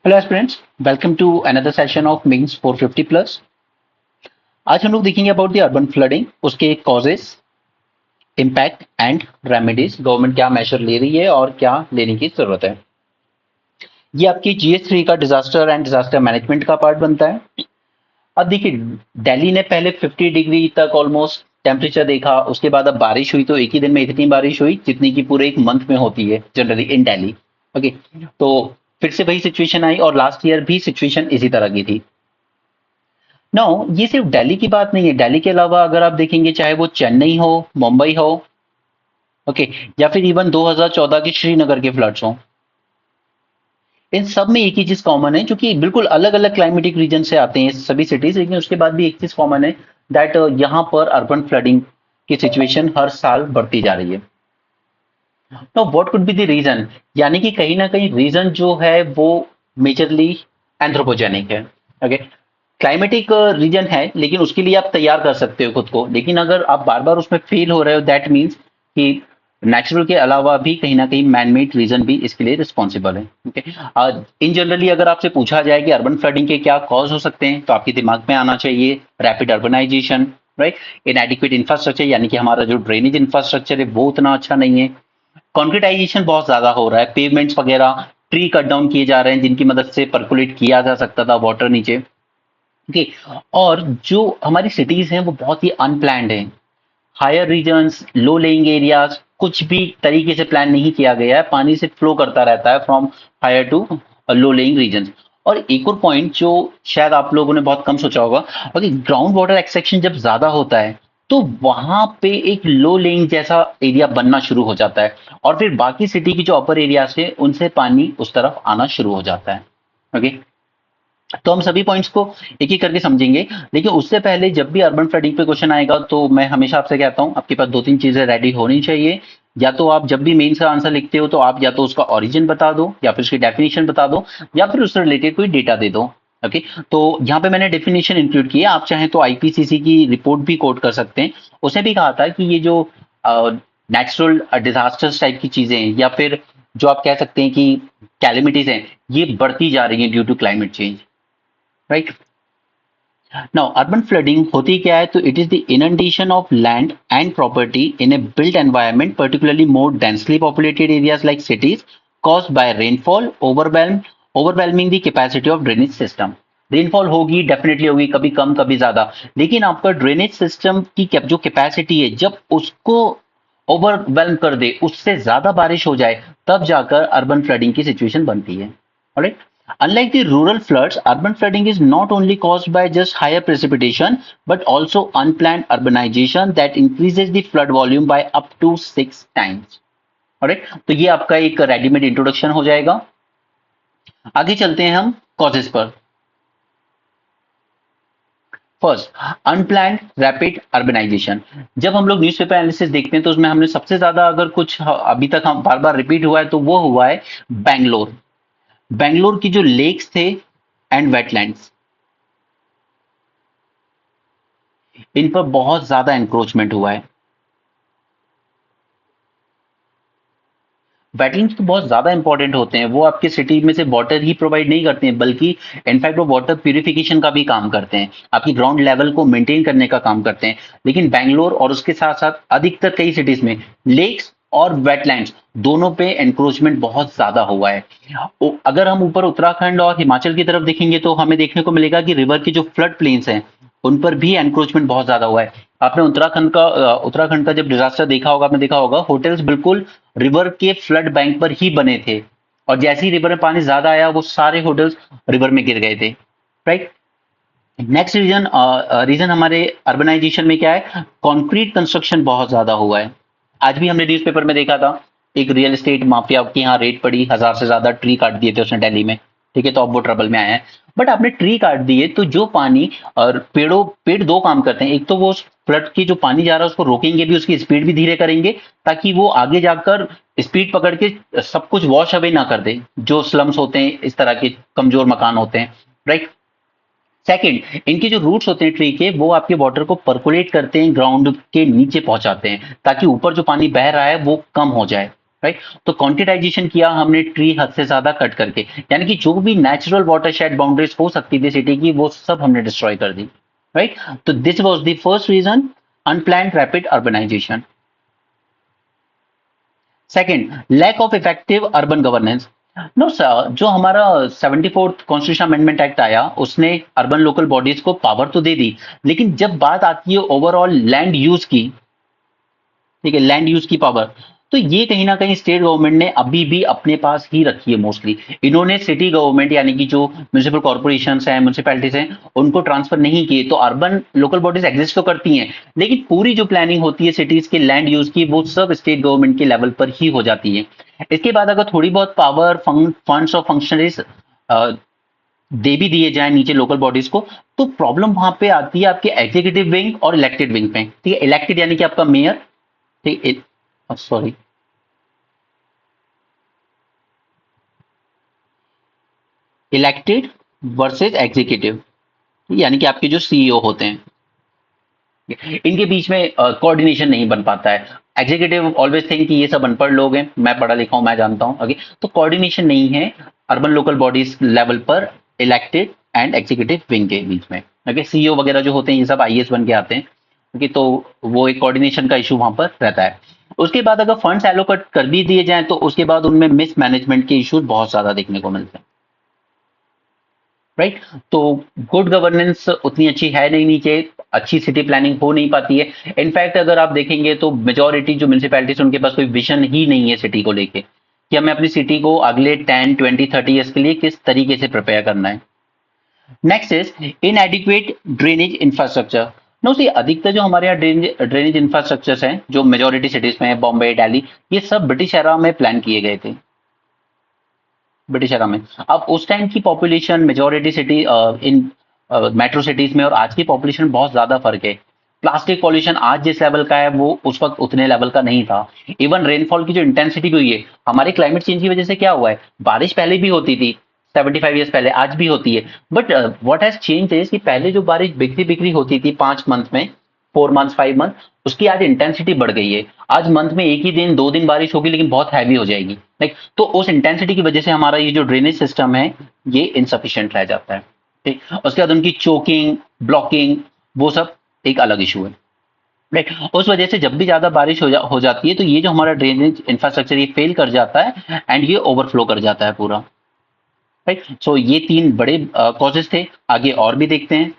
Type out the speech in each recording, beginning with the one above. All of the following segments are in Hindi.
Hello aspirants, welcome to another session of mains 450 plus. आज हम लोग देखेंगे अबाउट द अर्बन फ्लडिंग, उसके causes, impact and remedies. Government क्या मेजर ले रही है और क्या लेने की जरूरत है। ये आपकी GS3 का डिजास्टर एंड डिजास्टर मैनेजमेंट का पार्ट बनता है। अब देखिए, दिल्ली ने पहले 50 डिग्री तक ऑलमोस्ट टेम्परेचर देखा, उसके बाद अब बारिश हुई तो एक ही दिन में इतनी बारिश हुई जितनी की पूरे एक मंथ में होती है जनरली इन दिल्ली। ओके, तो फिर से वही सिचुएशन आई और लास्ट ईयर भी सिचुएशन इसी तरह की थी। नो, ये सिर्फ दिल्ली की बात नहीं है। दिल्ली के अलावा अगर आप देखेंगे, चाहे वो चेन्नई हो, मुंबई हो, ओके, या फिर इवन 2014 के श्रीनगर के फ्लड्स हो, इन सब में एक ही चीज कॉमन है, जो कि बिल्कुल अलग अलग क्लाइमेटिक रीजन से आते हैं सभी सिटीज, लेकिन उसके बाद भी एक चीज कॉमन है, दैट यहाँ पर अर्बन फ्लडिंग की सिचुएशन हर साल बढ़ती जा रही है। No, what could be the reason? यानी कि कहीं ना कहीं रीजन जो है वो मेजरली एंथ्रोपोजेनिक है। ओके, क्लाइमेटिक रीजन है, लेकिन उसके लिए आप तैयार कर सकते हो खुद को, लेकिन अगर आप बार बार उसमें फेल हो रहे हो, दैट मीन्स कि नेचुरल के अलावा भी कहीं ना कहीं मैनमेड रीजन भी इसके लिए रिस्पॉन्सिबल है। ओके, इन जनरली अगर आपसे पूछा जाए कि अर्बन फ्लडिंग के क्या कॉज हो सकते हैं, तो आपके दिमाग में आना चाहिए rapid urbanisation, right, inadequate infrastructure, यानी कि हमारा जो ड्रेनेज इंफ्रास्ट्रक्चर है वो उतना अच्छा नहीं है। कॉन्क्रीटाइजेशन बहुत ज्यादा हो रहा है, पेवमेंट्स वगैरह, ट्री कट डाउन किए जा रहे हैं जिनकी मदद से परकुलेट किया जा सकता था वाटर नीचे। ओके, और जो हमारी सिटीज हैं वो बहुत ही अनप्लैंड है। हायर रीजन्स, लो लेइंग एरियाज, कुछ भी तरीके से प्लान नहीं किया गया है, पानी से फ्लो करता रहता है from higher to low laying regions. और एक और पॉइंट जो शायद आप लोगों ने बहुत कम सोचा होगा, अगर ग्राउंड वाटर एक्सेक्शन जब ज्यादा होता है तो वहां पे एक लो लेइंग जैसा एरिया बनना शुरू हो जाता है, और फिर बाकी सिटी की जो अपर एरियाज है उनसे पानी उस तरफ आना शुरू हो जाता है। ओके, तो हम सभी पॉइंट्स को एक एक करके समझेंगे, लेकिन उससे पहले जब भी अर्बन फ्लडिंग पे क्वेश्चन आएगा तो मैं हमेशा आपसे कहता हूं, आपके पास दो तीन चीजें रेडी होनी चाहिए। या तो आप जब भी मेंस का आंसर लिखते हो तो आप या तो उसका ओरिजिन बता दो, या फिर उसकी डेफिनेशन बता दो, या फिर उससे रिलेटेड कोई डेटा दे दो। ओके, तो यहाँ पे मैंने डेफिनेशन इंक्लूड की है, आप चाहें तो आईपीसीसी की रिपोर्ट भी कोट कर सकते हैं। उसने भी कहा था कि ये जो नेचुरल डिजास्टर्स टाइप की चीजें हैं, या फिर जो आप कह सकते हैं कि कैलेमिटीज हैं, ये बढ़ती जा रही हैं due to climate change, right. Now urban flooding होती क्या है? तो it is the inundation of land and property in a built environment, particularly more densely populated areas like cities, caused by rainfall overwhelming the capacity of drainage system। Rainfall होगी, डेफिनेटली होगी, कभी कम कभी ज्यादा, लेकिन आपका ड्रेनेज सिस्टम की जो कैपेसिटी है, जब उसको ओवरवेलम कर दे, उससे ज्यादा बारिश हो जाए, तब जाकर अर्बन फ्लडिंग की सिचुएशन बनती है। Alright? Unlike the rural floods, urban flooding is not only caused by just higher precipitation, but also unplanned urbanization that increases the flood volume by up to 6 times। Alright? तो ये आपका एक रेडीमेड इंट्रोडक्शन हो जाएगा। आगे चलते हैं हम कॉजेस पर। First, unplanned rapid urbanisation. जब हम लोग न्यूज़पेपर एनालिसिस देखते हैं तो उसमें हमने सबसे ज्यादा अगर कुछ अभी तक हम बार बार रिपीट हुआ है तो वो हुआ है बैंगलोर। बैंगलोर की जो लेक्स थे एंड वेटलैंड्स, इन पर बहुत ज्यादा एनक्रोचमेंट हुआ है। वेटलैंड्स तो बहुत ज्यादा इंपॉर्टेंट होते हैं, वो आपके सिटी में से वाटर ही प्रोवाइड नहीं करते हैं, बल्कि इनफैक्ट वो वाटर प्यूरिफिकेशन का भी काम करते हैं, आपकी ग्राउंड लेवल को मेंटेन करने का काम करते हैं। लेकिन बैंगलोर और उसके साथ साथ अधिकतर कई सिटीज में लेक्स और वेटलैंड्स दोनों पे एनक्रोचमेंट बहुत ज्यादा हुआ है। अगर हम ऊपर उत्तराखंड और हिमाचल की तरफ देखेंगे तो हमें देखने को मिलेगा कि रिवर की जो फ्लड प्लेन्स हैं उन पर भी एनक्रोचमेंट बहुत ज्यादा हुआ है। आपने उत्तराखंड का जब डिजास्टर देखा होगा, आपने देखा होगा होटल्स बिल्कुल रिवर के फ्लड बैंक पर ही बने थे, और जैसे ही रिवर में पानी ज्यादा आया वो सारे होटल्स रिवर में गिर गए थे, राइट। नेक्स्ट रीजन हमारे अर्बनाइजेशन में क्या है? कंक्रीट कंस्ट्रक्शन बहुत ज्यादा हुआ है। आज भी हमने न्यूज़पेपर में देखा था, एक रियल एस्टेट माफिया की यहाँ रेड पड़ी, 1000 से ज्यादा ट्री काट दिए थे उसने दिल्ली में। ठीक है, तो अब वो ट्रबल में आए हैं। बट आपने ट्री काट दिए तो जो पानी, और पेड़ दो काम करते हैं, एक तो वो फ्लड की जो पानी जा रहा है उसको रोकेंगे भी, उसकी स्पीड भी धीरे करेंगे, ताकि वो आगे जाकर स्पीड पकड़ के सब कुछ वॉश अवे ना कर दे, जो स्लम्स होते हैं, इस तरह के कमजोर मकान होते हैं, राइट। सेकंड, इनके जो रूट्स होते हैं ट्री के, वो आपके वाटर को परकुलेट करते हैं, ग्राउंड के नीचे पहुंचाते हैं, ताकि ऊपर जो पानी बह रहा है वो कम हो जाए। राइट। तो क्वांटिटाइजेशन किया हमने ट्री हद से ज्यादा कट करके, यानी कि जो भी नेचुरल वाटरशेड बाउंड्रीज हो सकती थी सिटी की वो सब हमने डिस्ट्रॉय कर दी। राइट। तो this was the first reason, unplanned rapid urbanisation. Second, lack of effective urban governance. No sir, जो हमारा 74th कॉन्स्टिट्यूशन अमेंडमेंट एक्ट आया उसने अर्बन लोकल बॉडीज को पावर तो दे दी, लेकिन जब बात आती है ओवरऑल लैंड यूज की, ठीक है, लैंड यूज की पावर, तो ये कहीं ना कहीं स्टेट गवर्नमेंट ने अभी भी अपने पास ही रखी है मोस्टली। इन्होंने सिटी गवर्नमेंट यानी कि जो म्यूनिसिपल कॉर्पोरेशन हैं, म्यूनिसिपैलिटीज हैं, उनको ट्रांसफर नहीं किए। तो अर्बन लोकल बॉडीज एग्जिस्ट तो करती हैं, लेकिन पूरी जो प्लानिंग होती है सिटीज के लैंड यूज की वो सब स्टेट गवर्नमेंट के लेवल पर ही हो जाती है। इसके बाद अगर थोड़ी बहुत पावर फंड्स और फंक्शनरीज दे भी दिए जाए नीचे लोकल बॉडीज को, तो प्रॉब्लम वहां पे आती है आपके एग्जीक्यूटिव विंग और इलेक्टेड विंग पे। ठीक है, इलेक्टेड यानी कि आपका मेयर, ठीक, सॉरी, इलेक्टेड वर्सेस एग्जीक्यूटिव, यानी कि आपके जो सीईओ होते हैं, इनके बीच में कोऑर्डिनेशन नहीं बन पाता है। एग्जीक्यूटिव ऑलवेज थिंक कि ये सब अनपढ़ लोग हैं, मैं पढ़ा लिखा हूं, मैं जानता हूं, ओके। तो कोऑर्डिनेशन नहीं है अर्बन लोकल बॉडीज लेवल पर इलेक्टेड एंड एग्जीक्यूटिव विंग के बीच में। ओके, सीईओ वगैरह जो होते हैं ये सब आईएएस बन के आते हैं, ओके। तो वो एक कोऑर्डिनेशन का इशू वहां पर रहता है। उसके बाद अगर फंड्स एलोकेट कर भी दिए जाएं तो उसके बाद उनमें मिस मैनेजमेंट के इश्यूज बहुत ज्यादा देखने को मिलते हैं। राइट। तो गुड गवर्नेंस उतनी अच्छी है नहीं नीचे, अच्छी सिटी प्लानिंग हो नहीं पाती है। इनफैक्ट अगर आप देखेंगे तो मेजोरिटी जो म्यूनिसिपैलिटीज उनके पास कोई विजन ही नहीं है सिटी को लेके, कि हमें अपनी सिटी को अगले 10, 20, 30 ईयर्स के लिए किस तरीके से प्रिपेयर करना है। Next is inadequate drainage infrastructure. No see, अधिकतर जो हमारे यहाँ ड्रेनेज इंफ्रास्ट्रक्चर्स हैं जो मेजोरिटी सिटीज में है, बॉम्बे, दिल्ली, ये सब ब्रिटिश एरा में प्लान किए गए थे, ब्रिटिश एरा में। अब उस टाइम की population majority city in metro cities में और आज की पॉपुलेशन बहुत ज्यादा फर्क है। प्लास्टिक पॉल्यूशन आज जिस लेवल का है वो उस वक्त उतने लेवल का नहीं था। इवन रेनफॉल की जो इंटेंसिटी भी हुई है, हमारे क्लाइमेट चेंज की वजह से क्या हुआ है, बारिश पहले भी होती थी 75 ईयर्स पहले, आज भी होती है, but what has change is कि पहले जो बारिश बिखरी बिखरी होती थी 5 मंथ में, 4 मंथ 5 मंथ, उसकी आज इंटेंसिटी बढ़ गई है। आज मंथ में एक ही दिन 2 दिन बारिश होगी लेकिन बहुत हैवी हो जाएगी, लाइक। तो उस इंटेंसिटी की वजह से हमारा ये जो ड्रेनेज सिस्टम है ये इनसफिशियंट रह जाता है। ठीक, उसके बाद उनकी चोकिंग, ब्लॉकिंग, वो सब एक अलग इशू है। राइट। उस वजह से जब भी ज्यादा बारिश हो जाती है तो ये जो हमारा ड्रेनेज इंफ्रास्ट्रक्चर ये फेल कर जाता है एंड ये ओवरफ्लो कर जाता है पूरा। राइट। सो ये तीन बड़े कॉजेस थे, आगे और भी देखते हैं।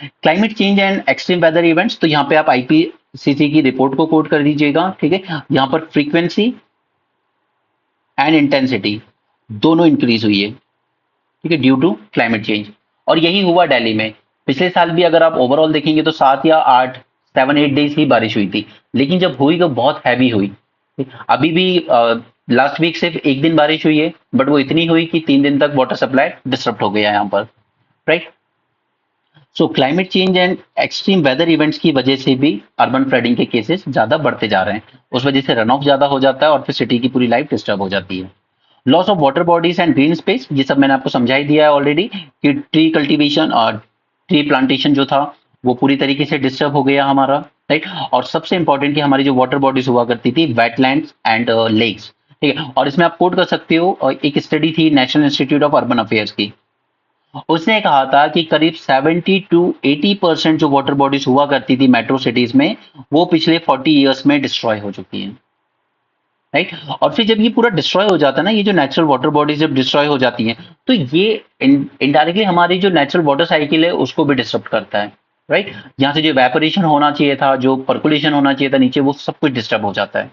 Climate change and extreme weather events, तो यहाँ पे आप आईपीसीसी की रिपोर्ट को कोट कर दीजिएगा, ठीक है। यहाँ पर फ्रीक्वेंसी एंड इंटेंसिटी दोनों इंक्रीज हुई है, ठीक है, ड्यू टू क्लाइमेट चेंज। और यही हुआ दिल्ली में। पिछले साल भी अगर आप ओवरऑल देखेंगे तो 7 या 8, 7, 8 डेज ही बारिश हुई थी, लेकिन जब हुई तो बहुत हैवी हुई। अभी भी लास्ट वीक सिर्फ एक दिन बारिश हुई है, बट वो इतनी हुई कि 3 दिन तक वाटर सप्लाई डिस्टर्ब हो गया यहाँ पर। Right. So climate change and extreme weather events की वजह से भी अर्बन फ्लडिंग के केसेस ज्यादा बढ़ते जा रहे हैं। उस वजह से रन ऑफ ज्यादा हो जाता है और फिर सिटी की पूरी लाइफ डिस्टर्ब हो जाती है। Loss of water bodies and green space, ये सब मैंने आपको समझा ही दिया है ऑलरेडी, कि ट्री कल्टीवेशन और ट्री प्लांटेशन जो था वो पूरी तरीके से डिस्टर्ब हो गया हमारा। राइट। और सबसे इंपॉर्टेंट कि हमारी जो वाटर बॉडीज हुआ करती थी, वेटलैंड्स एंड लेक्स, ठीक है। और इसमें आप कोट कर सकते हो, एक स्टडी थी national institute of urban affairs की, उसने कहा था कि करीब 70 to 80% जो वाटर बॉडीज हुआ करती थी मेट्रो सिटीज में, वो पिछले 40 ईयर्स में डिस्ट्रॉय हो चुकी हैं। राइट। और फिर जब ये पूरा डिस्ट्रॉय हो जाता है ना, ये जो नेचुरल वाटर बॉडीज जब डिस्ट्रॉय हो जाती हैं, तो ये इनडायरेक्टली हमारी जो नेचुरल वाटर साइकिल है उसको भी डिस्टर्ब करता है। राइट। यहाँ से जो वेपोरेशन होना चाहिए था, जो पर्कुलेशन होना चाहिए था नीचे, वो सब कुछ डिस्टर्ब हो जाता है।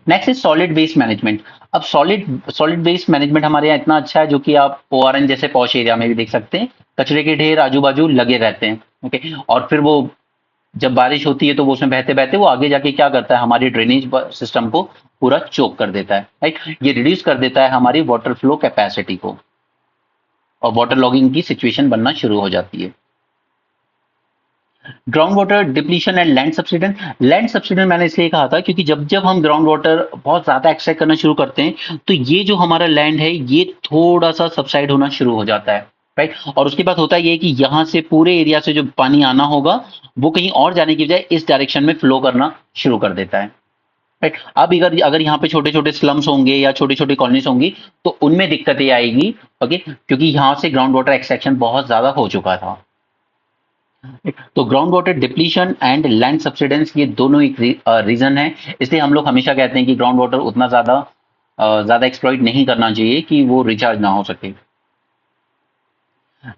Next is solid waste management. अब सॉलिड वेस्ट मैनेजमेंट हमारे यहाँ इतना अच्छा है, जो कि आप ओआरएन जैसे पॉश एरिया में भी देख सकते हैं, कचरे के ढेर आजू बाजू लगे रहते हैं, ओके। और फिर वो जब बारिश होती है तो वो उसमें बहते बहते वो आगे जाके क्या करता है, हमारी ड्रेनेज सिस्टम को पूरा चोक कर देता है। राइट। ये रिड्यूस कर देता है हमारी वाटर फ्लो कैपेसिटी को और वाटर लॉगिंग की सिचुएशन बनना शुरू हो जाती है। Ground water depletion and land subsidence मैंने इसलिए कहा था क्योंकि जब जब हम ग्राउंड वाटर बहुत ज्यादा एक्सट्रैक्ट करना शुरू करते हैं तो ये जो हमारा लैंड है ये थोड़ा सा सबसाइड होना शुरू हो जाता है। राइट। और उसके बाद होता ये है कि यहाँ से पूरे एरिया से जो पानी आना होगा वो कहीं और जाने की बजाय इस डायरेक्शन में फ्लो करना शुरू कर देता है। राइट। अब अगर अगर यहाँ पे छोटे छोटे स्लम्स होंगे या छोटी छोटी कॉलोनीज होंगी तो उनमें दिक्कतें आएगी। ओके, क्योंकि यहाँ से ग्राउंड वाटर एक्सट्रैक्शन बहुत ज्यादा हो चुका था। तो ground water depletion and land subsidence ये दोनों एक रीजन है। इसलिए हम लोग हमेशा कहते हैं कि ग्राउंड वाटर उतना ज्यादा एक्सप्लॉइट नहीं करना चाहिए कि वो रिचार्ज ना हो सके।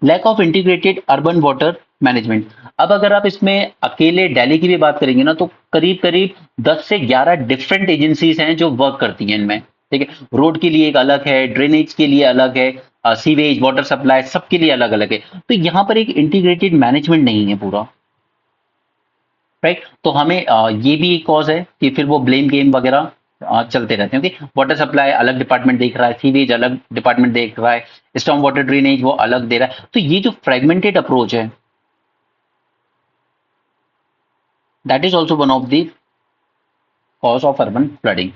Lack of integrated urban water management. अब अगर आप इसमें अकेले दिल्ली की भी बात करेंगे ना तो करीब करीब 10 से 11 डिफरेंट एजेंसीज हैं जो वर्क करती हैं इनमें। ठीक है, रोड के लिए एक अलग है, ड्रेनेज के लिए अलग है, सीवेज वाटर सप्लाई सबके लिए अलग अलग है। तो यहाँ पर एक इंटीग्रेटेड मैनेजमेंट नहीं है पूरा। राइट। तो हमें ये भी एक कॉज है कि फिर वो ब्लेम गेम वगैरह चलते रहते हैं। ओके, वाटर सप्लाई अलग डिपार्टमेंट देख रहा है, सीवेज अलग डिपार्टमेंट देख रहा है, स्टॉर्म वाटर ड्रेनेज वो अलग दे रहा है। तो ये जो फ्रेगमेंटेड अप्रोच है that is also one of the cause of urban flooding.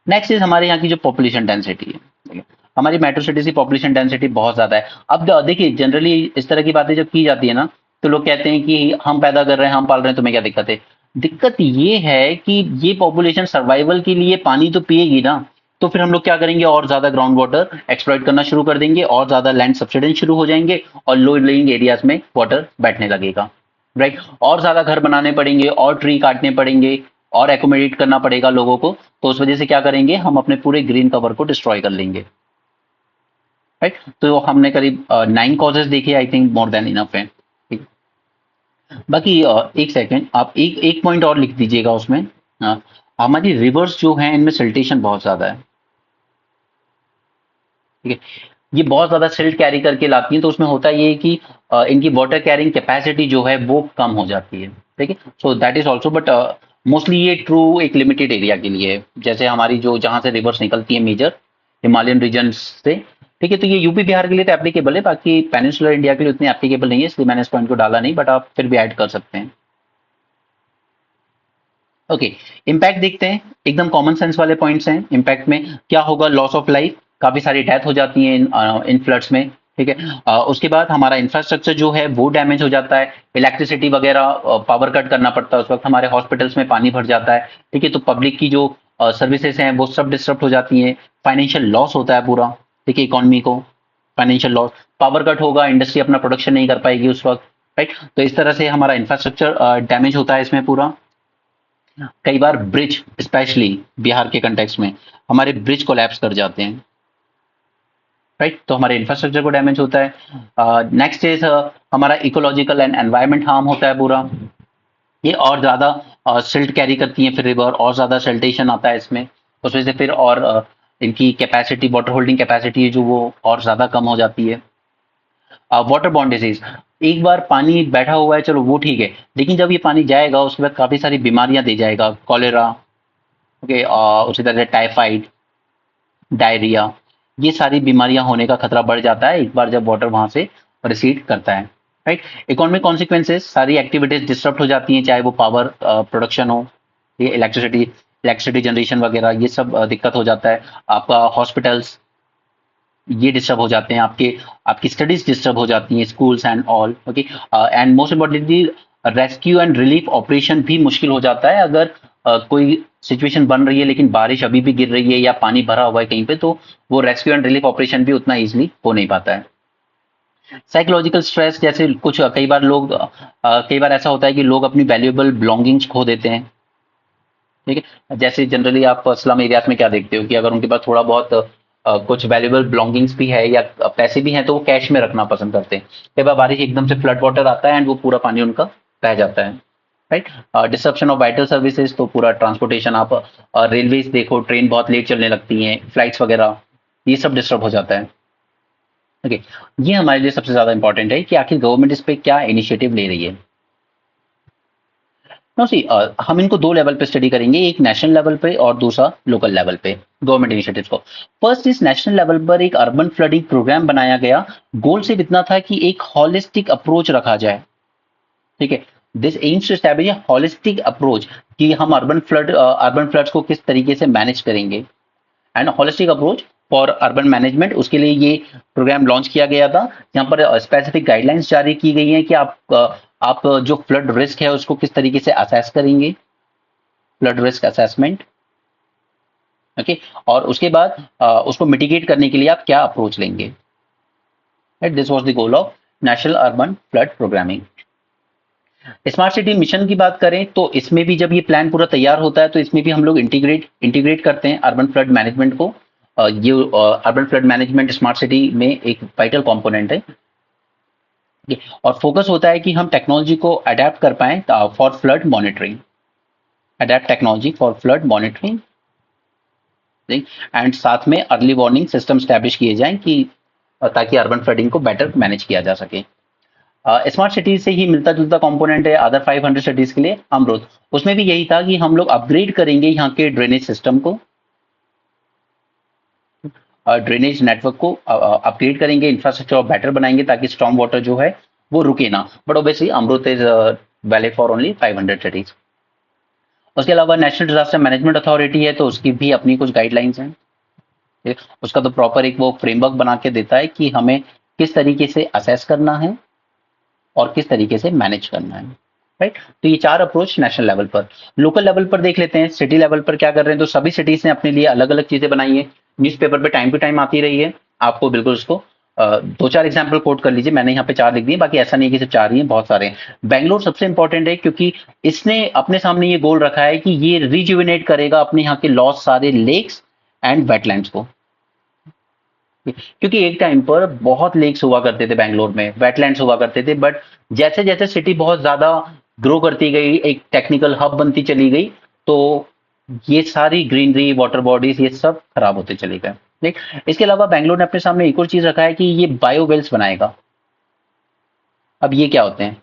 Next is हमारे यहाँ की जो पॉपुलेशन डेंसिटी है। ठीक है? हमारी मेट्रो सिटीज की पॉपुलेशन डेंसिटी बहुत ज्यादा है। अब देखिए जनरली इस तरह की बातें जब की जाती है ना तो लोग कहते हैं कि हम पैदा कर रहे हैं, हम पाल रहे हैं, तुम्हें क्या दिक्कत है। दिक्कत ये है कि ये पॉपुलेशन सर्वाइवल के लिए पानी तो पिएगी ना, तो फिर हम लोग क्या करेंगे, और ज्यादा ग्राउंड वाटर एक्सप्लॉइट करना शुरू कर देंगे और ज्यादा लैंड सब्सिडेंस शुरू हो जाएंगे और लो लिविंग एरियाज में वाटर बैठने लगेगा। राइट। और ज्यादा घर बनाने पड़ेंगे और ट्री काटने पड़ेंगे और एकोमोडेट करना पड़ेगा लोगों को। तो उस वजह से क्या करेंगे, हम अपने पूरे ग्रीन कवर को डिस्ट्रॉय कर लेंगे। राइट। तो हमने करीब 9 कॉजेज देखे, I think more than enough है। ठीक। बाकी एक सेकेंड, आप एक एक पॉइंट और लिख दीजिएगा उसमें। हमारी रिवर्स जो हैं इनमें सिल्टेशन बहुत ज्यादा है। ठीक है, ये बहुत ज्यादा सिल्ट कैरी करके लाती हैं, तो उसमें होता ये है कि इनकी वाटर कैरिंग कैपेसिटी जो है वो कम हो जाती है। ठीक है, so that is also, but mostly ये ट्रू एक लिमिटेड एरिया के लिए है। जैसे हमारी जो जहां से रिवर्स निकलती है मेजर हिमालयन रीजन से। ठीक है, तो ये यूपी बिहार के लिए तो एप्लीकेबल है, बाकी पेनिनसुलर इंडिया के लिए उतनी एप्लीकेबल नहीं है, इसलिए मैंने इस पॉइंट को डाला नहीं, बट आप फिर भी ऐड कर सकते हैं। ओके, इम्पैक्ट देखते हैं। एकदम कॉमन सेंस वाले पॉइंट्स हैं। इम्पैक्ट में क्या होगा, लॉस ऑफ लाइफ, काफी सारी डेथ हो जाती है इन फ्लड्स में। ठीक है, उसके बाद हमारा इंफ्रास्ट्रक्चर जो है वो डैमेज हो जाता है, इलेक्ट्रिसिटी वगैरह पावर कट करना पड़ता है, उस वक्त हमारे हॉस्पिटल्स में पानी भर जाता है। ठीक है, तो पब्लिक की जो सर्विसेज हैं वो सब डिस्टर्ब हो जाती हैं, फाइनेंशियल लॉस होता है पूरा। ठीक है, इकोनॉमी को फाइनेंशियल लॉस, पावर कट होगा, इंडस्ट्री अपना प्रोडक्शन नहीं कर पाएगी उस वक्त। राइट, तो इस तरह से हमारा इंफ्रास्ट्रक्चर डैमेज होता है इसमें पूरा। कई बार ब्रिज, स्पेशली बिहार के कंटेक्स्ट में हमारे ब्रिज कोलैप्स कर जाते हैं। राइट, तो हमारे इंफ्रास्ट्रक्चर को डैमेज होता है। नेक्स्ट इज हमारा इकोलॉजिकल एंड एनवायरमेंट हार्म होता है पूरा। ये और ज्यादा सिल्ट कैरी करती है, फिर रिवर और ज्यादा सिल्टेशन आता है इसमें, उस वजह से फिर और इनकी कैपेसिटी, वाटर होल्डिंग कैपेसिटी है जो वो और ज्यादा कम हो जाती है। वाटर बॉर्न डिजीज, एक बार पानी बैठा हुआ है चलो वो ठीक है, लेकिन जब ये पानी जाएगा उसके बाद काफी सारी बीमारियां दे जाएगा, कॉलेरा, ओके, उसी तरह से टाइफाइड, डायरिया, ये सारी बीमारियां होने का खतरा बढ़ जाता है एक बार जब वाटर वहां से रिसीड करता है। राइट, इकोनॉमिक कॉन्सिक्वेंसेस, सारी एक्टिविटीज डिस्टर्ब हो जाती हैं, चाहे वो पावर प्रोडक्शन हो, ये इलेक्ट्रिसिटी जनरेशन वगैरह, ये सब दिक्कत हो जाता है। आपका हॉस्पिटल्स ये डिस्टर्ब हो जाते हैं, आपके आपकी स्टडीज डिस्टर्ब हो जाती हैं, schools and all. Okay, and most importantly rescue and relief operation भी मुश्किल हो जाता है अगर कोई सिचुएशन बन रही है लेकिन बारिश अभी भी गिर रही है या पानी भरा हुआ है कहीं पे, तो वो रेस्क्यू एंड रिलीफ ऑपरेशन भी उतना इजीली हो नहीं पाता है। साइकोलॉजिकल स्ट्रेस, जैसे कुछ कई बार ऐसा होता है कि लोग अपनी वैल्यूएबल बिलोंगिंग्स खो देते हैं। ठीक है, जैसे जनरली आप स्लम एरियाज में क्या देखते हो कि अगर उनके पास थोड़ा बहुत कुछ वैल्यूएबल बिलोंगिंग्स भी है या पैसे भी हैं तो वो कैश में रखना पसंद करते हैं। कई बार बारिश एकदम से फ्लड वाटर आता है एंड वो पूरा पानी उनका बह जाता है। Right, disruption of vital services, तो पूरा ट्रांसपोर्टेशन, आप रेलवेज देखो, ट्रेन बहुत लेट चलने लगती हैं, फ्लाइट्स वगैरह, ये सब डिस्टर्ब हो जाता है। ओके, ये हमारे लिए सबसे ज्यादा इंपॉर्टेंट है कि आखिर गवर्नमेंट इस पे क्या इनिशिएटिव ले रही है। नो सी, हम इनको दो लेवल पे स्टडी करेंगे, एक नेशनल लेवल पे और दूसरा लोकल लेवल पे, गवर्नमेंट इनिशिएटिव्स को। फर्स्ट इस नेशनल लेवल पर एक अर्बन फ्लडिंग प्रोग्राम बनाया गया। गोल सिर्फ इतना था कि एक हॉलिस्टिक अप्रोच रखा जाए। ठीक है, this aims to establish holistic approach कि हम अर्बन फ्लड्स को किस तरीके से मैनेज करेंगे, and holistic approach for urban management, उसके लिए ये प्रोग्राम लॉन्च किया गया था। यहाँ पर स्पेसिफिक गाइडलाइंस जारी की गई हैं कि आप जो फ्लड रिस्क है उसको किस तरीके से असेस करेंगे, फ्लड रिस्क असेसमेंट। ओके, और उसके बाद उसको मिटिगेट करने के लिए आप क्या अप्रोच लेंगे। This was the goal of national urban flood programming. Smart city mission की बात करें तो इसमें भी जब ये प्लान पूरा तैयार होता है तो इसमें भी हम लोग इंटीग्रेट करते हैं अर्बन फ्लड मैनेजमेंट को। ये urban flood management smart city में एक वाइटल कंपोनेंट है। और फोकस होता है कि हम टेक्नोलॉजी को अडेप्ट कर पाए for flood monitoring, adapt technology for flood monitoring, and साथ में अर्ली वार्निंग सिस्टम स्टैब्लिश किए जाएं कि ताकि अर्बन फ्लडिंग को बेटर मैनेज किया जा सके। स्मार्ट सिटी से ही मिलता जुलता कंपोनेंट है अदर 500 सिटीज के लिए अमरूद। उसमें भी यही था कि हम लोग अपग्रेड करेंगे यहाँ के ड्रेनेज सिस्टम को, ड्रेनेज नेटवर्क को अपग्रेड करेंगे, इंफ्रास्ट्रक्चर बेटर बनाएंगे ताकि स्टॉर्म वाटर जो है वो रुके ना। बट ऑब्वियसली अमरूद is valid for only 500 cities. उसके अलावा नेशनल डिजास्टर मैनेजमेंट अथॉरिटी है तो उसकी भी अपनी कुछ गाइडलाइंस हैं। उसका तो प्रॉपर एक वो फ्रेमवर्क बना के देता है कि हमें किस तरीके से असेस करना है और किस तरीके से मैनेज करना है। राइट, तो ये 4 अप्रोच नेशनल लेवल पर। लोकल लेवल पर देख लेते हैं, सिटी लेवल पर क्या कर रहे हैं। तो सभी सिटीज ने अपने लिए अलग अलग चीजें बनाई है, न्यूज़पेपर पे टाइम टू टाइम आती रही है। आपको बिल्कुल उसको 2-4 एग्जाम्पल कोट कर लीजिए, मैंने यहाँ पे 4 लिख दिए, बाकी ऐसा नहीं है कि सिर्फ 4 ही है, बहुत सारे हैं। बेंगलोर सबसे इंपॉर्टेंट है क्योंकि इसने अपने सामने ये गोल रखा है कि ये रिजुविनेट करेगा अपने यहाँ के लॉस सारे लेक्स एंड वेटलैंड्स को। क्योंकि एक टाइम पर बहुत लेक्स हुआ करते थे बेंगलोर में, वेटलैंड्स हुआ करते थे, बट जैसे जैसे सिटी बहुत ज्यादा ग्रो करती गई, एक टेक्निकल हब बनती चली गई, तो ये सारी ग्रीनरी वाटर बॉडीज ये सब खराब होते चले गए। ठीक, इसके अलावा बेंगलोर ने अपने सामने एक और चीज रखा है कि ये बायोवेल्स बनाएगा। अब ये क्या होते हैं,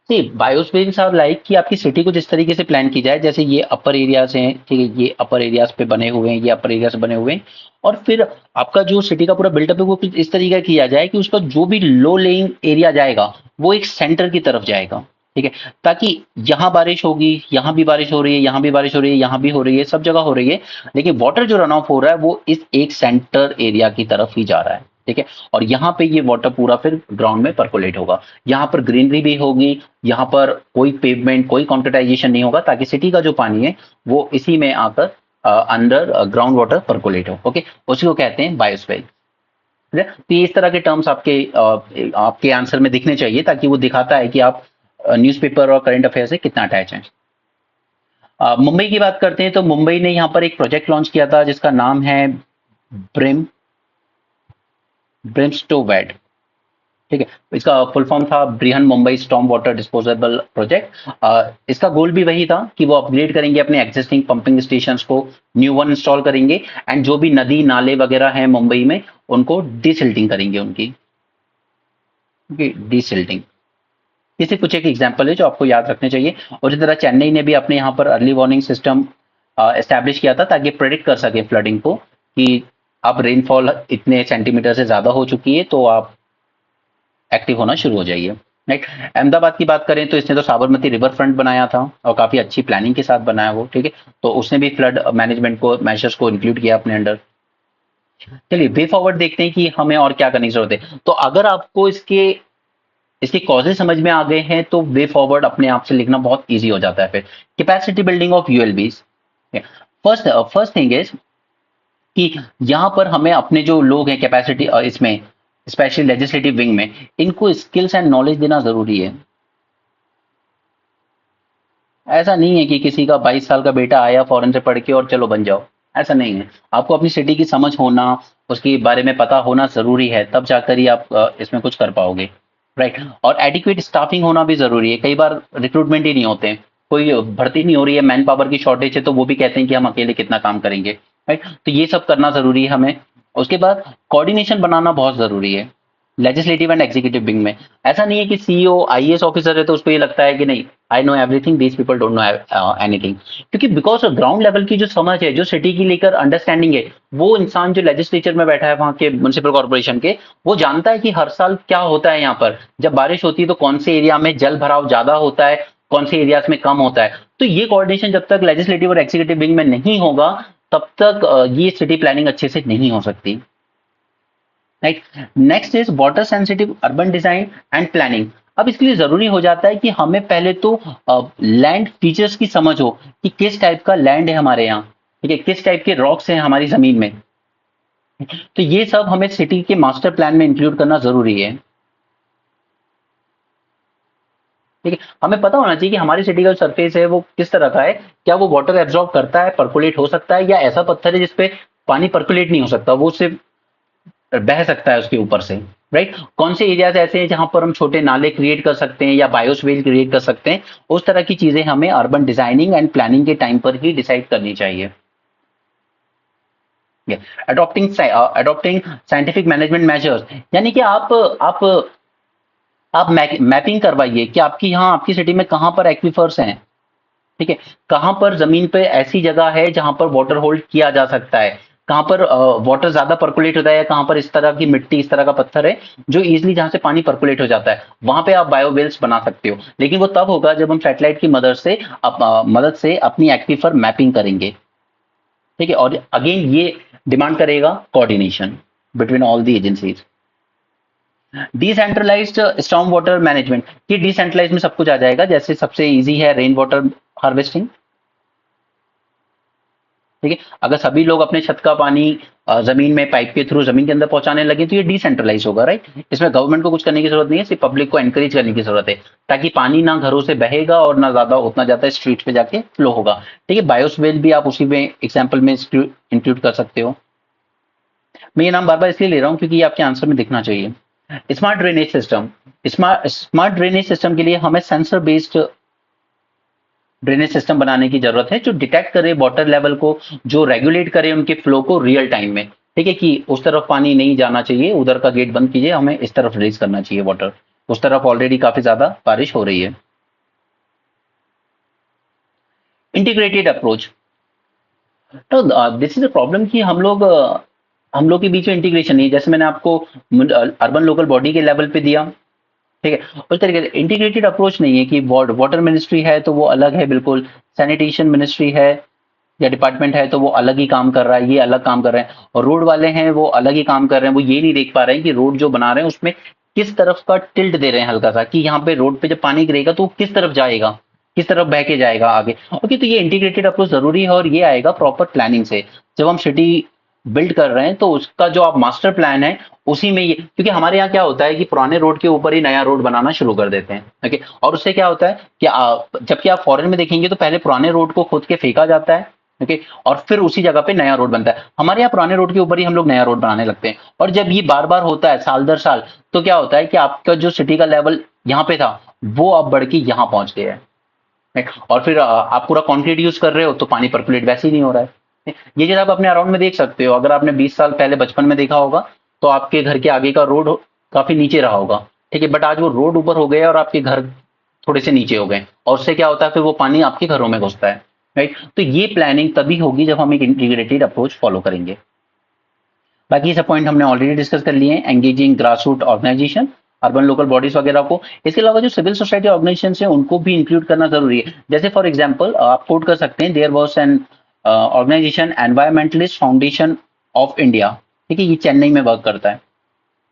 सी बायोस्फीयर आर लाइक कि आपकी सिटी को जिस तरीके से प्लान की जाए, जैसे ये अपर एरियाज हैं, ठीक है, ये अपर एरियाज पे बने हुए हैं, ये अपर एरियाज बने हुए हैं, और फिर आपका जो सिटी का पूरा बिल्डअप है वो कुछ इस तरीके किया जाए कि उसका जो भी लो लेइंग एरिया जाएगा वो एक सेंटर की तरफ जाएगा। ठीक है, ताकि यहाँ बारिश होगी, यहाँ भी बारिश हो रही है, यहाँ भी बारिश हो रही है, यहाँ भी हो रही है, सब जगह हो रही है, लेकिन वाटर जो रन ऑफ हो रहा है वो इस एक सेंटर एरिया की तरफ ही जा रहा है। ठीक है, और यहाँ पे ये वाटर पूरा फिर ग्राउंड में परकोलेट होगा, यहाँ पर ग्रीनरी भी होगी, यहाँ पर कोई पेवमेंट कोई कॉन्क्रीटाइजेशन नहीं होगा, ताकि सिटी का जो पानी है वो इसी में आकर अंडर ग्राउंड वाटर परकोलेट हो। ओके, उसी को कहते हैं बायोस्फीयर। तो ये इस तरह के टर्म्स आपके आंसर में दिखने चाहिए, ताकि वो दिखाता है कि आप न्यूज़पेपर और करंट अफेयर से कितना अटैच हैं। मुंबई की बात करते हैं तो मुंबई ने यहाँ पर एक प्रोजेक्ट लॉन्च किया था जिसका नाम है ब्रिम्स्टोवेड। ठीक है, इसका फुल फॉर्म था Brihan Mumbai storm water disposable project. इसका गोल भी वही था कि वो अपग्रेड करेंगे अपने एग्जिस्टिंग पंपिंग स्टेशंस को, न्यू वन इंस्टॉल करेंगे, एंड जो भी नदी नाले वगैरह हैं मुंबई में उनको डिसिल्टिंग करेंगे उनकी, डिसिल्टिंग। ये सिर्फ कुछ एक एग्जाम्पल है जो आपको याद रखने चाहिए। और इसी तरह चेन्नई ने भी अपने यहाँ पर अर्ली वार्निंग सिस्टम एस्टैब्लिश किया था ताकि प्रेडिक्ट कर सके फ्लडिंग को कि अब रेनफॉल इतने सेंटीमीटर से ज्यादा हो चुकी है तो आप एक्टिव होना शुरू हो जाइए। राइट, अहमदाबाद की बात करें तो इसने तो साबरमती रिवर फ्रंट बनाया था और काफी अच्छी प्लानिंग के साथ बनाया वो। ठीक है, तो उसने भी फ्लड मैनेजमेंट को मेजर्स को इंक्लूड किया अपने अंडर। चलिए वे फॉरवर्ड देखते हैं कि हमें और क्या करने की जरूरत है। तो अगर आपको इसके कॉजेज समझ में आ गए हैं तो वे फॉरवर्ड अपने आप से लिखना बहुत इजी हो जाता है। फिर capacity building of ULBs, first thing is कि यहां पर हमें अपने जो लोग हैं कैपेसिटी इसमें स्पेशली लेजिस्लेटिव विंग में, इनको स्किल्स एंड नॉलेज देना जरूरी है। ऐसा नहीं है कि किसी का 22 साल का बेटा आया फॉरेन से पढ़ के और चलो बन जाओ, ऐसा नहीं है। आपको अपनी सिटी की समझ होना, उसके बारे में पता होना जरूरी है, तब जाकर ही आप इसमें कुछ कर पाओगे। राइट, और एडिक्वेट स्टाफिंग होना भी जरूरी है। कई बार रिक्रूटमेंट ही नहीं होते, कोई भर्ती नहीं हो रही है, मैन पावर की शॉर्टेज है, तो वो भी कहते हैं कि हम अकेले कितना काम करेंगे। राइट, तो ये सब करना जरूरी है हमें। उसके बाद कोऑर्डिनेशन बनाना बहुत जरूरी है लेजिस्लेटिव एंड एग्जीक्यूटिव विंग में। ऐसा नहीं है कि सीईओ आईएएस ऑफिसर है तो उसको ये लगता है कि नहीं I know everything, these people don't know anything, क्योंकि बिकॉज ग्राउंड लेवल की जो समझ है, जो सिटी की लेकर अंडरस्टैंडिंग है, वो इंसान जो लेजिस्लेचर में बैठा है वहां के म्युनिसिपल कॉर्पोरेशन के, वो जानता है कि हर साल क्या होता है। यहाँ पर जब बारिश होती है तो कौन से एरिया में जल भराव ज्यादा होता है, कौन से एरियाज में कम होता है। तो ये कोऑर्डिनेशन जब तक लेजिस्लेटिव और एग्जीक्यूटिव विंग में नहीं होगा तब तक ये सिटी प्लानिंग अच्छे से नहीं हो सकती, right. Next is water sensitive urban design and planning. अब इसके लिए जरूरी हो जाता है कि हमें पहले तो लैंड फीचर्स की समझ हो कि किस टाइप का लैंड है हमारे यहाँ, ठीक है, किस टाइप के रॉक्स हैं हमारी जमीन में। तो ये सब हमें सिटी के मास्टर प्लान में इंक्लूड करना जरूरी है, ठीक है। हमें पता होना चाहिए कि हमारी सिटी का सरफेस है वो किस तरह का है, क्या वो वाटर एब्जॉर्ब करता है, परकुलेट हो सकता है, या ऐसा पत्थर है जिसपे पानी परकुलेट नहीं हो सकता, वो सिर्फ बह सकता है उसके ऊपर से, राइट। कौन से एरियाज ऐसे हैं जहां पर हम छोटे नाले क्रिएट कर सकते हैं या बायोस्फीयर क्रिएट कर सकते हैं। उस तरह की चीजें हमें अर्बन डिजाइनिंग एंड प्लानिंग के टाइम पर ही डिसाइड करनी चाहिए। अडॉप्टिंग साइंटिफिक मैनेजमेंट मेजर्स, यानी कि आप आप मैपिंग करवाइए कि आपकी यहाँ आपकी सिटी में कहाँ पर एक्वीफर्स हैं, ठीक है, कहाँ पर जमीन पे ऐसी जगह है जहां पर वाटर होल्ड किया जा सकता है, कहाँ पर वाटर ज्यादा पर्कुलेट होता है, या कहाँ पर इस तरह की मिट्टी इस तरह का पत्थर है जो इजिली जहां से पानी पर्कुलेट हो जाता है, वहां पे आप बायोवेल्स बना सकते हो। लेकिन वो तब होगा जब हम सैटेलाइट की मदद से अपनी एक्वीफर मैपिंग करेंगे, ठीक है। और अगेन ये डिमांड करेगा coordination between all the agencies. Decentralised storm water management, ये डिसेंट्रलाइज में सब कुछ आ जाएगा। जैसे सबसे इजी है रेन वाटर हार्वेस्टिंग, ठीक है। अगर सभी लोग अपने छत का पानी जमीन में पाइप के थ्रू जमीन के अंदर पहुंचाने लगे तो ये डिसेंट्रलाइज होगा, राइट। इसमें गवर्नमेंट को कुछ करने की जरूरत नहीं है, सिर्फ पब्लिक को एनकरेज करने की जरूरत है, ताकि पानी ना घरों से बहेगा और ना ज्यादा उतना ज्यादा स्ट्रीट पे जाके फ्लो होगा, ठीक है। बायोस्वेल भी आप उसी में एग्जाम्पल में इंक्लूड कर सकते हो। मैं ये नाम बार बार इसलिए ले रहा हूँ क्योंकि ये आपके आंसर में दिखना चाहिए। Smart drainage system, smart drainage system के लिए हमें सेंसर बेस्ड ड्रेनेज सिस्टम बनाने की जरूरत है जो डिटेक्ट करे वाटर लेवल को, जो रेगुलेट करे उनके फ्लो को रियल टाइम में, ठीक है, कि उस तरफ पानी नहीं जाना चाहिए, उधर का गेट बंद कीजिए, हमें इस तरफ रिलीज करना चाहिए वाटर, उस तरफ ऑलरेडी काफी ज्यादा बारिश हो रही है। इंटीग्रेटेड अप्रोच, तो दिस इज अ प्रॉब्लम कि हम लोग के बीच में इंटीग्रेशन नहीं है। जैसे मैंने आपको अर्बन लोकल बॉडी के लेवल पे दिया, ठीक है, उस तरीके से इंटीग्रेटेड अप्रोच नहीं है कि वाटर मिनिस्ट्री है तो वो अलग है बिल्कुल, सैनिटेशन मिनिस्ट्री है या डिपार्टमेंट है तो वो अलग ही काम कर रहा है, ये अलग काम कर रहे हैं, और रोड वाले हैं वो अलग ही काम कर रहे हैं। वो ये नहीं देख पा रहे हैं कि रोड जो बना रहे हैं उसमें किस तरफ का टिल्ट दे रहे हैं हल्का सा, कि यहाँ पे रोड पे जब पानी गिरेगा तो वो किस तरफ जाएगा, किस तरफ बह के जाएगा आगे। ओके, तो ये इंटीग्रेटेड अप्रोच जरूरी है और ये आएगा प्रॉपर प्लानिंग से। जब हम सिटी बिल्ड कर रहे हैं तो उसका जो आप मास्टर प्लान है उसी में ये, क्योंकि हमारे यहाँ क्या होता है कि पुराने रोड के ऊपर ही नया रोड बनाना शुरू कर देते हैं, ओके। और उससे क्या होता है कि जबकि आप फॉरेन में देखेंगे तो पहले पुराने रोड को खोद के फेंका जाता है, ओके, और फिर उसी जगह पे नया रोड बनता है। हमारे यहाँ पुराने रोड के ऊपर ही हम लोग नया रोड बनाने लगते हैं, और जब ये बार बार होता है साल दर साल, तो क्या होता है कि आपका जो सिटी का लेवल यहाँ पे था वो अब बढ़ के यहाँ पहुंच गया है, right? और फिर आप पूरा कंक्रीट यूज कर रहे हो तो पानी परकुलेट वैसे ही नहीं हो रहा है। ये चीज आप अपने अराउंड में देख सकते हो। अगर आपने 20 साल पहले बचपन में देखा होगा तो आपके घर के आगे का रोड काफी नीचे रहा होगा, ठीक है, बट आज वो रोड ऊपर हो गया और आपके घर थोड़े से नीचे हो गए, और उससे क्या होता है फिर वो पानी आपके घरों में घुसता है, राइट। तो ये प्लानिंग तभी होगी जब हम एक इंटीग्रेटेड अप्रोच फॉलो करेंगे। बाकी सब पॉइंट हमने ऑलरेडी डिस्कस कर लिए हैं, engaging grass root organisation, urban local bodies वगैरह को। इसके अलावा जो सिविल सोसाइटी ऑर्गेनाइजेशन है उनको भी इंक्लूड करना जरूरी है। जैसे फॉर एग्जांपल आप कोट कर सकते हैं, there was an organisation environmentalist foundation of India, ठीक है, ये चेन्नई में वर्क करता है,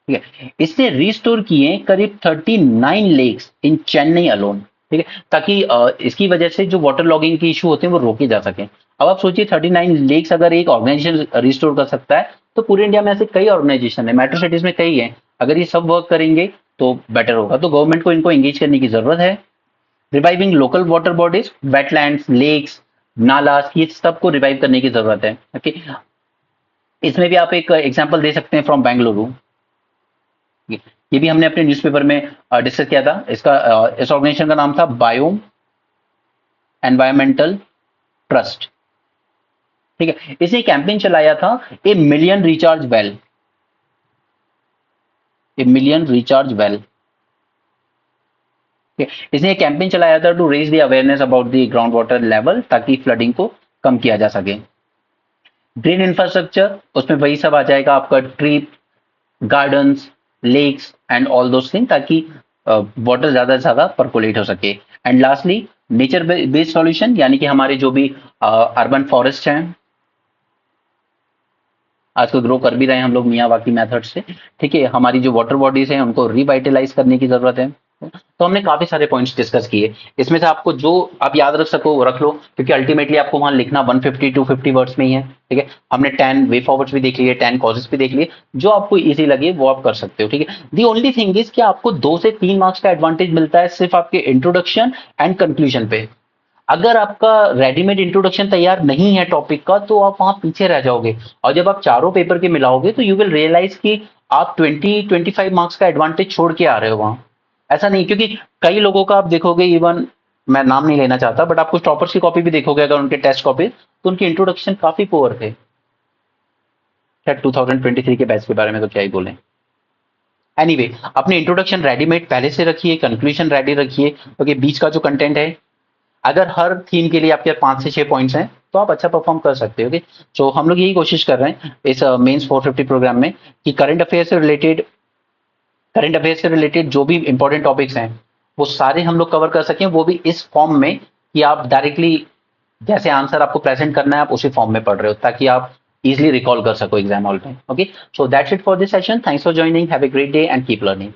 ठीक है। इसने रिस्टोर किए करीब 39 लेक्स इन चेन्नई अलोन, ठीक है, ताकि इसकी वजह से जो वाटर लॉगिंग के इशू होते हैं वो रोके जा सके। अब आप सोचिए 39 लेक्स अगर एक ऑर्गेनाइजेशन रिस्टोर कर सकता है तो पूरे इंडिया में ऐसे कई ऑर्गेनाइजेशन है, मेट्रो सिटीज में कई है, अगर ये सब वर्क करेंगे तो बेटर होगा। तो गवर्नमेंट को इनको एंगेज करने की जरूरत है। Reviving local water bodies, wetlands, lakes, nalas, ये सबको रिवाइव करने की जरूरत है, ओके। इसमें भी आप एक एग्जांपल दे सकते हैं फ्रॉम बेंगलुरु, ये भी हमने अपने न्यूज़पेपर में डिस्कस किया था। इस ऑर्गेनाइजेशन का नाम था बायोम एनवायरमेंटल ट्रस्ट, ठीक है। इसने कैंपेन चलाया था a million recharge well, a million recharge well, इसने एक कैंपेन चलाया था to raise the awareness about the ground water level, ताकि फ्लडिंग को कम किया जा सके। ड्रेन इंफ्रास्ट्रक्चर, उसमें वही सब आ जाएगा आपका, tree gardens, lakes and all those thing, ताकि वाटर ज्यादा से ज्यादा परकोलेट हो सके। And lastly nature based solution, यानी कि हमारे जो भी अर्बन फॉरेस्ट हैं, आजकल ग्रो कर भी रहे हैं हम लोग मियावाकी मेथड से। ठीक है, हमारी जो वाटर बॉडीज हैं उनको रिवाइटलाइज करने की जरूरत है। तो हमने काफी सारे पॉइंट्स डिस्कस किए, इसमें से आपको जो आप याद रख सको वो रख लो, क्योंकि अल्टीमेटली आपको वहां लिखना 150 250 वर्ड्स में ही है। ठीक है, हमने 10 वे फॉरवर्ड्स भी देख लिए, 10 कॉजेस भी देख लिए, जो आपको इजी लगे वो आप कर सकते हो। ठीक है, दी ओनली थिंग इज कि आपको 2 से 3 मार्क्स का एडवांटेज मिलता है सिर्फ आपके इंट्रोडक्शन एंड कंक्लूजन पे। अगर आपका रेडीमेड इंट्रोडक्शन तैयार नहीं है टॉपिक का तो आप वहां पीछे रह जाओगे, और जब आप चारों पेपर के मिलाओगे तो यू विल रियलाइज कि आप 20-25 मार्क्स का एडवांटेज छोड़ के आ रहे हो वहां। ऐसा नहीं, क्योंकि कई लोगों का आप देखोगे, इवन मैं नाम नहीं लेना चाहता, बट आप कुछ टॉपर्स की कॉपी भी देखोगे अगर उनके टेस्ट कॉपी, तो उनके इंट्रोडक्शन काफी पुअर थे। खैर 2023 के बैच के बारे में तो क्या ही बोलें। एनीवे, अपने इंट्रोडक्शन रेडीमेड पहले से रखिए, कंक्लूजन रेडी रखिए, क्योंकि बीच का जो कंटेंट है, अगर हर थीम के लिए आपके 5 से 6 पॉइंट्स हैं तो आप अच्छा परफॉर्म कर सकते हो। ओके, सो हम लोग यही कोशिश कर रहे हैं इस मेंस 450 प्रोग्राम में कि करंट अफेयर से रिलेटेड जो भी इंपॉर्टेंट टॉपिक्स हैं वो सारे हम लोग कवर कर सकें, वो भी इस फॉर्म में कि आप डायरेक्टली जैसे आंसर आपको प्रेजेंट करना है आप उसी फॉर्म में पढ़ रहे हो, ताकि आप इजिली रिकॉल कर सको एग्जाम हॉल में। Okay, so that's it for this session. Thanks for joining, have a great day and keep learning.